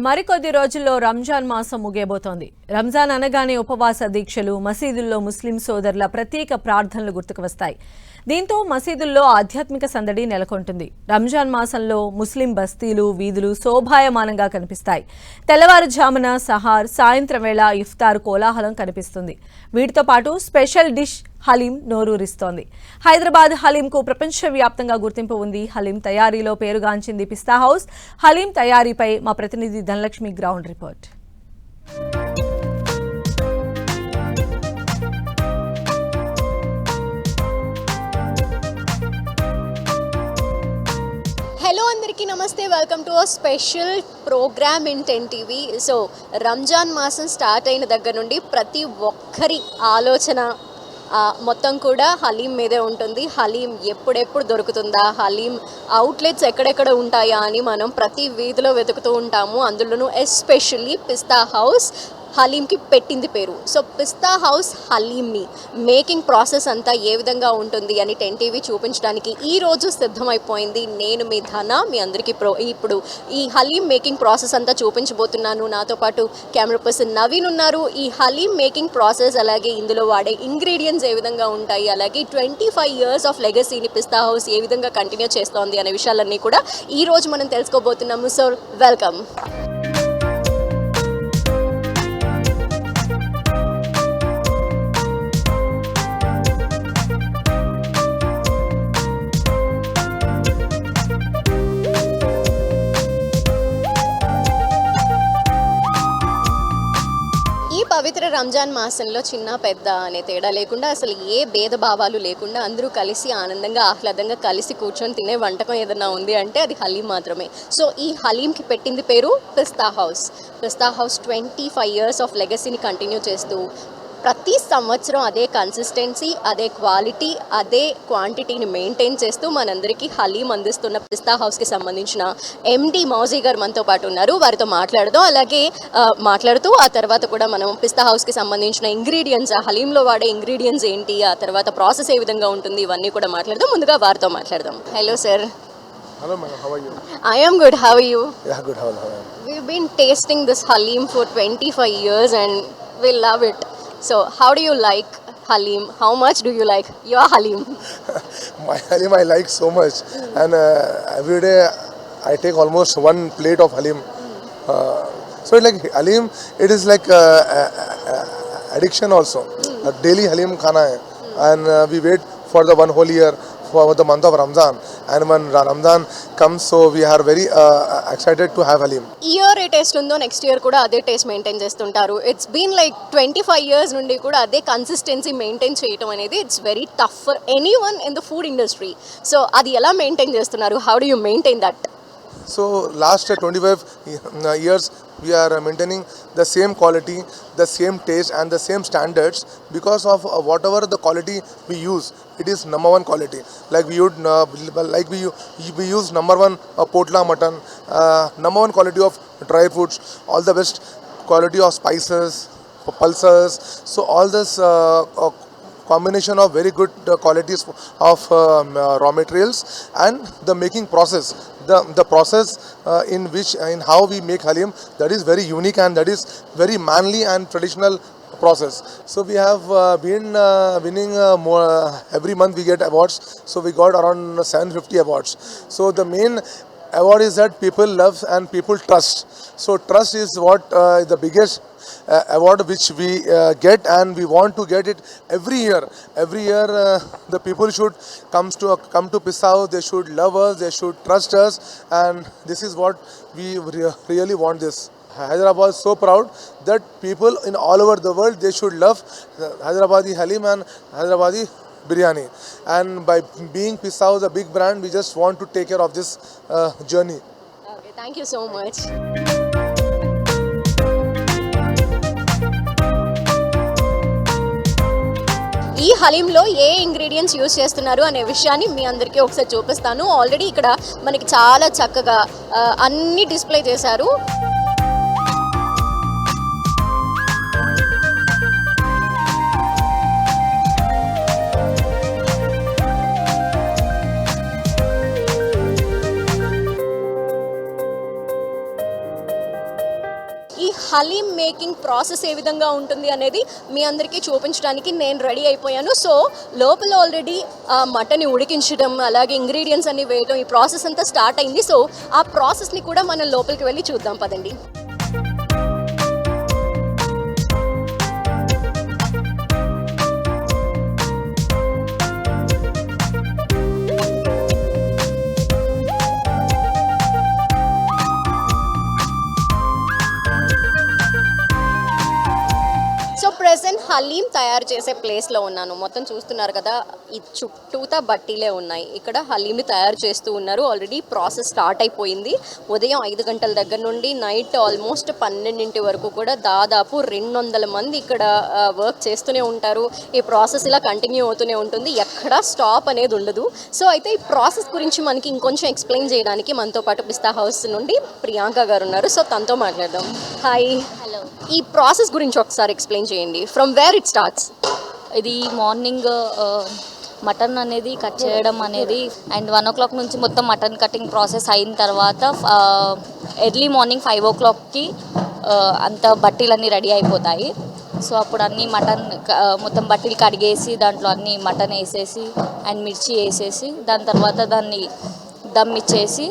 మరికొద్ది రోజుల్లో రంజాన్ మాసం ముగియబోతోంది. రంజాన్ అనగానే ఉపవాస దీక్షలు, మసీదుల్లో ముస్లిం సోదరుల ప్రత్యేక ప్రార్థనలు గుర్తుకు వస్తాయి. దీంతో మసీదుల్లో ఆధ్యాత్మిక సందడి నెలకొంటుంది. రంజాన్ మాసంలో ముస్లిం బస్తీలు, వీధులు శోభాయమానంగా కనిపిస్తాయి. తెల్లవారుజామున సహార్, సాయంత్రం వేళ ఇఫ్తార్ కోలాహలం కనిపిస్తుంది. వీటితో పాటు స్పెషల్ డిష్ హలీం నోరూరిస్తోంది. హైదరాబాద్ హలీంకు ప్రపంచవ్యాప్తంగా గుర్తింపు ఉంది. హలీం తయారీలో పేరుగాంచింది పిస్తా హౌస్. హలీం తయారీపై మా ప్రతినిధి ధనలక్ష్మి గ్రౌండ్ రిపోర్ట్. హలో అందరికీ నమస్తే, welcome to a special program in 10 TV. So Ramzan మాసం స్టార్ట్ అయిన దగ్గర నుండి ప్రతి ఒక్కరి ఆలోచన మొత్తం కూడా హలీం మీదే ఉంటుంది. హలీం ఎప్పుడెప్పుడు దొరుకుతుందా, హలీం అవుట్లెట్స్ ఎక్కడెక్కడ ఉంటాయా అని మనం ప్రతి వీధిలో వెతుకుతూ ఉంటాము. అందులోనూ ఎస్పెషల్లీ పిస్తా హౌస్ హలీంకి పెట్టింది పేరు. సో పిస్తా హౌస్ హలీంని మేకింగ్ ప్రాసెస్ అంతా ఏ విధంగా ఉంటుంది అని 10 టీవీ చూపించడానికి ఈరోజు సిద్ధమైపోయింది. నేను మీ ధన, మీ అందరికీ ఇప్పుడు ఈ హలీం మేకింగ్ ప్రాసెస్ అంతా చూపించబోతున్నాను. నాతో పాటు కెమెరా పర్సన్ నవీన్ ఉన్నారు. ఈ హలీం మేకింగ్ ప్రాసెస్, అలాగే ఇందులో వాడే ఇంగ్రీడియంట్స్ ఏ విధంగా ఉంటాయి, అలాగే 25 years ఆఫ్ లెగసీని పిస్తా హౌస్ ఏ విధంగా కంటిన్యూ చేస్తోంది అనే విషయాలన్నీ కూడా ఈరోజు మనం తెలుసుకోబోతున్నాము. So welcome. పవిత్ర రంజాన్ మాసంలో చిన్న పెద్ద అనే తేడా లేకుండా, అసలు ఏ భేదభావాలు లేకుండా అందరూ కలిసి ఆనందంగా ఆహ్లాదంగా కలిసి కూర్చొని తినే వంటకం ఏదైనా ఉంది అంటే అది హలీం మాత్రమే. సో ఈ హలీంకి పెట్టింది పేరు పిస్తా హౌస్. పిస్తా హౌస్ 25 years ఆఫ్ లెగసీని కంటిన్యూ చేస్తూ ప్రతి సంవత్సరం అదే కన్సిస్టెన్సీ, అదే క్వాలిటీ, అదే క్వాంటిటీని మెయింటైన్ చేస్తూ మనందరికీ హలీం అందిస్తున్న పిస్తా హౌస్కి సంబంధించిన ఎండి మౌజీ గారు మనతో పాటు ఉన్నారు. వారితో మాట్లాడదాం. అలాగే మాట్లాడుతూ ఆ తర్వాత కూడా మనం పిస్తా హౌస్కి సంబంధించిన ఇంగ్రీడియంట్స్, ఆ హలీంలో వాడే ఇంగ్రీడియంట్స్ ఏంటి, ఆ తర్వాత ప్రాసెస్ ఏ విధంగా ఉంటుంది, ఇవన్నీ కూడా మాట్లాడదాం. ముందుగా వారితో మాట్లాడదాం. Hello sir. Hello madam, how are you? I am good. How are you? Yeah, good. How are you? We've been tasting this haleem for 25 years and we love it. So how do you like haleem? How much do you like your haleem? My haleem I like so much, and every day I take almost 1 plate of haleem. So like haleem, it is like addiction also. Daily haleem khana hai, and we wait for the one whole year for the month of Ramzan, and when Ramzan comes, so we are very excited to have haleem. Year A taste ఉందో next year కూడా అదే taste maintain చేస్తుంటారు. It's been like 25 years నుండి కూడా అదే consistency maintain చేయడం అనేది it's very tough for any one in the food industry. So అది ఎలా మెయింటైన్ చేస్తున్నారు? How do you maintain that? So last 25 years we are maintaining the same quality, the same taste and the same standards because of whatever the quality we use. It is number one quality. Like we would we use number one potla mutton, number one quality of dry fruits, all the best quality of spices, pulses. So all this combination of very good qualities of raw materials and the making process, the process in how we make haleem, that is very unique and that is very manly and traditional process. So we have been winning more every month we get awards. So we got around 750 awards. So the main award is that people love and people trust. So trust is what the biggest award which we get, and we want to get it every year. Every year the people should come to Pissa House. They should love us, they should trust us, and this is what we really want. This Hyderabad is so proud that people in all over the world, they should love Hyderabadi haleem and Hyderabadi biryani, and by being Pissa House a big brand, we just want to take care of this journey. Okay, thank you so much. ఈ హలీంలో ఏ ingredients use చేస్తున్నారు అనే విషయాన్ని మీ అందరికీ ఒకసారి చూపిస్తాను. Already ఇక్కడ మనకి చాలా చక్కగా అన్ని డిస్ప్లే చేశారు. ఈ హలీం మేకింగ్ ప్రాసెస్ ఏ విధంగా ఉంటుంది అనేది మీ అందరికీ చూపించడానికి నేను రెడీ అయిపోయాను. సో లోపల ఆల్రెడీ మటన్ని ఉడికించడం, అలాగే ఇంగ్రీడియంట్స్ అన్ని వేయడం, ఈ ప్రాసెస్ అంతా స్టార్ట్ అయింది. సో ఆ ప్రాసెస్ని కూడా మనం లోపలికి వెళ్ళి చూద్దాం పదండి. సో ప్రెసెంట్ హలీం తయారు చేసే ప్లేస్లో ఉన్నాను. మొత్తం చూస్తున్నారు కదా, ఈ చుట్టూతా బట్టీలే ఉన్నాయి. ఇక్కడ హలీంని తయారు చేస్తూ ఉన్నారు. ఆల్రెడీ ప్రాసెస్ స్టార్ట్ అయిపోయింది. ఉదయం 5 గంటల దగ్గర నుండి నైట్ ఆల్మోస్ట్ 12 వరకు కూడా దాదాపు 200 మంది ఇక్కడ వర్క్ చేస్తూనే ఉంటారు. ఈ ప్రాసెస్ ఇలా కంటిన్యూ అవుతూనే ఉంటుంది, ఎక్కడా స్టాప్ అనేది ఉండదు. సో అయితే ఈ ప్రాసెస్ గురించి మనకి ఇంకొంచెం ఎక్స్ప్లెయిన్ చేయడానికి మనతో పాటు పిస్తా హౌస్ నుండి ప్రియాంక గారు ఉన్నారు. సో తనతో మాట్లాడదాం. హాయ్. హలో. ఈ ప్రాసెస్ గురించి ఒకసారి ఎక్స్ప్లెయిన్ చేయండి. From where it starts? ఇది మార్నింగ్ మటన్ అనేది కట్ చేయడం అనేది అండ్ 1 o'clock నుంచి మొత్తం మటన్ కటింగ్ ప్రాసెస్ అయిన తర్వాత ఎర్లీ మార్నింగ్ 5 o'clockకి అంత బట్టీలన్నీ రెడీ అయిపోతాయి. సో అప్పుడు అన్నీ మటన్ మొత్తం బట్టీలు కడిగేసి దాంట్లో అన్నీ మటన్ వేసేసి అండ్ మిర్చి వేసేసి దాని తర్వాత దాన్ని దమ్ ఇచ్చేసి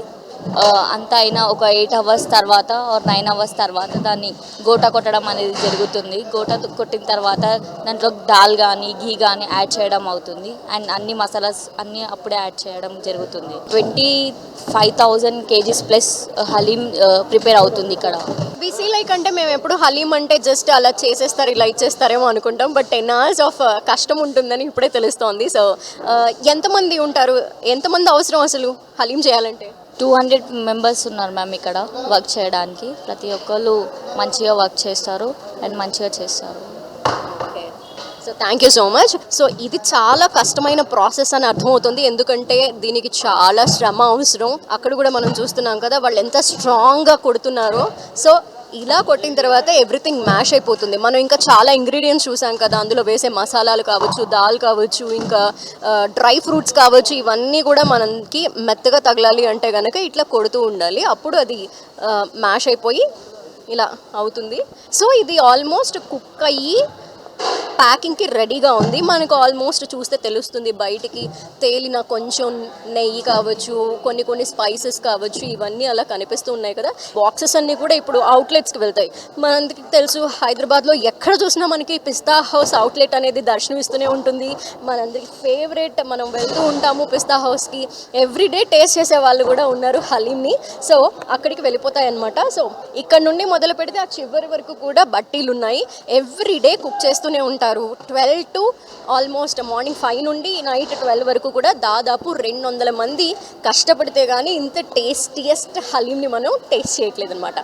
అంతా అయినా ఒక 8 hours తర్వాత 9 hours తర్వాత దాన్ని గోటా కొట్టడం అనేది జరుగుతుంది. గోటా కొట్టిన తర్వాత దాంట్లో దాల్ కానీ ఘీ కానీ యాడ్ చేయడం అవుతుంది అండ్ అన్ని మసాలాస్ అన్నీ అప్పుడే యాడ్ చేయడం జరుగుతుంది. 25,000 kgs ప్లస్ హలీం ప్రిపేర్ అవుతుంది ఇక్కడ. బీసీ లైక్ అంటే మేము ఎప్పుడు హలీం అంటే జస్ట్ అలా చేసేస్తారు, ఇలా ఇచ్చేస్తారేమో అనుకుంటాం. బట్ 10 hours ఆఫ్ కష్టం ఉంటుందని ఇప్పుడే తెలుస్తోంది. సో ఎంతమంది ఉంటారు, ఎంతమంది అవసరం అసలు హలీం చేయాలంటే? 200 members ఉన్నారు మ్యామ్ ఇక్కడ వర్క్ చేయడానికి. ప్రతి ఒక్కళ్ళు మంచిగా వర్క్ చేస్తారు అండ్ మంచిగా చేస్తారు. So thank you so much. So ఇది చాలా కష్టమైన ప్రాసెస్ అని అర్థమవుతుంది, ఎందుకంటే దీనికి చాలా శ్రమ అవసరం. అక్కడ కూడా మనం చూస్తున్నాం కదా వాళ్ళు ఎంత స్ట్రాంగ్గా కొడుతున్నారో. సో ఇలా కొట్టిన తర్వాత ఎవ్రీథింగ్ మ్యాష్ అయిపోతుంది. మనం ఇంకా చాలా ఇంగ్రీడియంట్స్ చూసాం కదా, అందులో వేసే మసాలాలు కావచ్చు, దాల్ కావచ్చు, ఇంకా డ్రై ఫ్రూట్స్ కావచ్చు, ఇవన్నీ కూడా మనకి మెత్తగా తగలాలి అంటే కనుక ఇట్లా కొడుతూ ఉండాలి. అప్పుడు అది మ్యాష్ అయిపోయి ఇలా అవుతుంది. సో ఇది ఆల్మోస్ట్ కుక్ అయ్యి ప్యాకింగ్కి రెడీగా ఉంది. మనకు ఆల్మోస్ట్ చూస్తే తెలుస్తుంది, బయటికి తేలిన కొంచెం నెయ్యి కావచ్చు, కొన్ని స్పైసెస్ కావచ్చు, ఇవన్నీ అలా కనిపిస్తూ ఉన్నాయి కదా. బాక్సెస్ అన్నీ కూడా ఇప్పుడు అవుట్లెట్స్కి వెళ్తాయి. మనకి తెలుసు హైదరాబాద్లో ఎక్కడ చూసినా మనకి పిస్తా హౌస్ అవుట్లెట్ అనేది దర్శనమిస్తూనే ఉంటుంది. మనందరికి ఫేవరెట్, మనం వెళ్తూ ఉంటాము పిస్తా హౌస్కి. ఎవ్రీడే టేస్ట్ చేసే వాళ్ళు కూడా ఉన్నారు హలీంని. సో అక్కడికి వెళ్ళిపోతాయి అన్నమాట. సో ఇక్కడ నుండి మొదలు పెడితే ఆ చివరి వరకు కూడా బట్టీలు ఉన్నాయి. ఎవ్రీడే కుక్ చేస్తూనే ఉంటారు. 12 to ఆల్మోస్ట్ మార్నింగ్ 5 నుండి నైట్ 12 వరకు కూడా దాదాపు 200 మంది కష్టపడితే కానీ ఇంత టేస్టియస్ట్ హలీంని మనం టేస్ట్ చేయట్లేదు అనమాట.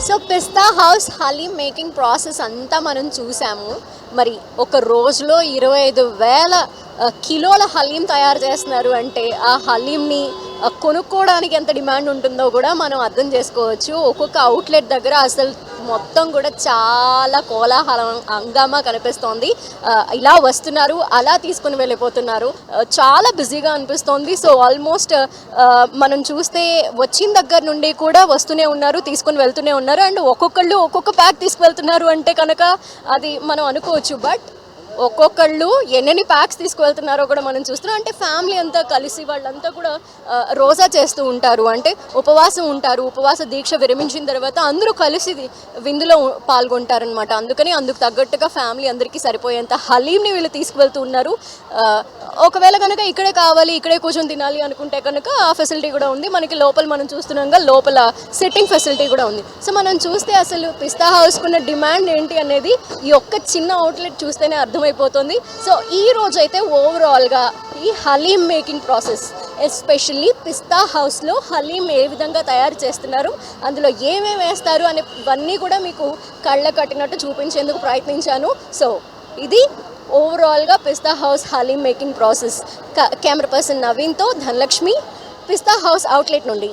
సో పిస్తా హౌస్ హలీం మేకింగ్ ప్రాసెస్ అంతా మనం చూసాము. మరి ఒక రోజులో 25,000 కిలోల హలీం తయారు చేస్తున్నారు అంటే ఆ హలీంని కొనుక్కోవడానికి ఎంత డిమాండ్ ఉంటుందో కూడా మనం అర్థం చేసుకోవచ్చు. ఒక్కొక్క అవుట్లెట్ దగ్గర అసలు మొత్తం కూడా చాలా కోలాహలం, హంగామా కనిపిస్తోంది. ఇలా వస్తున్నారు, అలా తీసుకుని వెళ్ళిపోతున్నారు. చాలా బిజీగా అనిపిస్తోంది. సో ఆల్మోస్ట్ మనం చూస్తే వచ్చిన దగ్గర నుండి కూడా వస్తూనే ఉన్నారు, తీసుకుని వెళ్తూనే ఉన్నారు. అండ్ ఒక్కొక్కళ్ళు ఒక్కొక్క ప్యాక్ తీసుకువెళ్తున్నారు అంటే కనుక అది మనం అనుకోవచ్చు. బట్ ఒక్కొక్కళ్ళు ఎన్ని ప్యాక్స్ తీసుకువెళ్తున్నారో కూడా మనం చూస్తున్నాం. అంటే ఫ్యామిలీ అంతా కలిసి వాళ్ళంతా కూడా రోజా చేస్తూ ఉంటారు, అంటే ఉపవాసం ఉంటారు. ఉపవాస దీక్ష విరమించిన తర్వాత అందరూ కలిసి విందులో పాల్గొంటారనమాట. అందుకు తగ్గట్టుగా ఫ్యామిలీ అందరికీ సరిపోయేంత హలీంని వీళ్ళు తీసుకువెళ్తూ ఉన్నారు. ఒకవేళ కనుక ఇక్కడే కావాలి, ఇక్కడే కూర్చొని తినాలి అనుకుంటే కనుక ఆ ఫెసిలిటీ కూడా ఉంది. మనకి లోపల మనం చూస్తున్నాం, లోపల సిట్టింగ్ ఫెసిలిటీ కూడా ఉంది. సో మనం చూస్తే అసలు పిస్తా హౌస్కున్న డిమాండ్ ఏంటి అనేది ఈ ఒక్క చిన్న అవుట్లెట్ చూస్తేనే అర్థమైపోతుంది. సో ఈ రోజైతే ఓవరాల్గా ఈ హలీం మేకింగ్ ప్రాసెస్, ఎస్పెషల్లీ పిస్తా హౌస్లో హలీం ఏ విధంగా తయారు చేస్తున్నారు, అందులో ఏమేమి వేస్తారు అనేవన్నీ కూడా మీకు కళ్ళ కట్టినట్టు చూపించేందుకు ప్రయత్నించాను. సో ఇది ఓవరాల్గా Pista House haleem making process. Camera person నవీన్తో ధనలక్ష్మి, పిస్తా హౌస్ అవుట్లెట్ నుండి.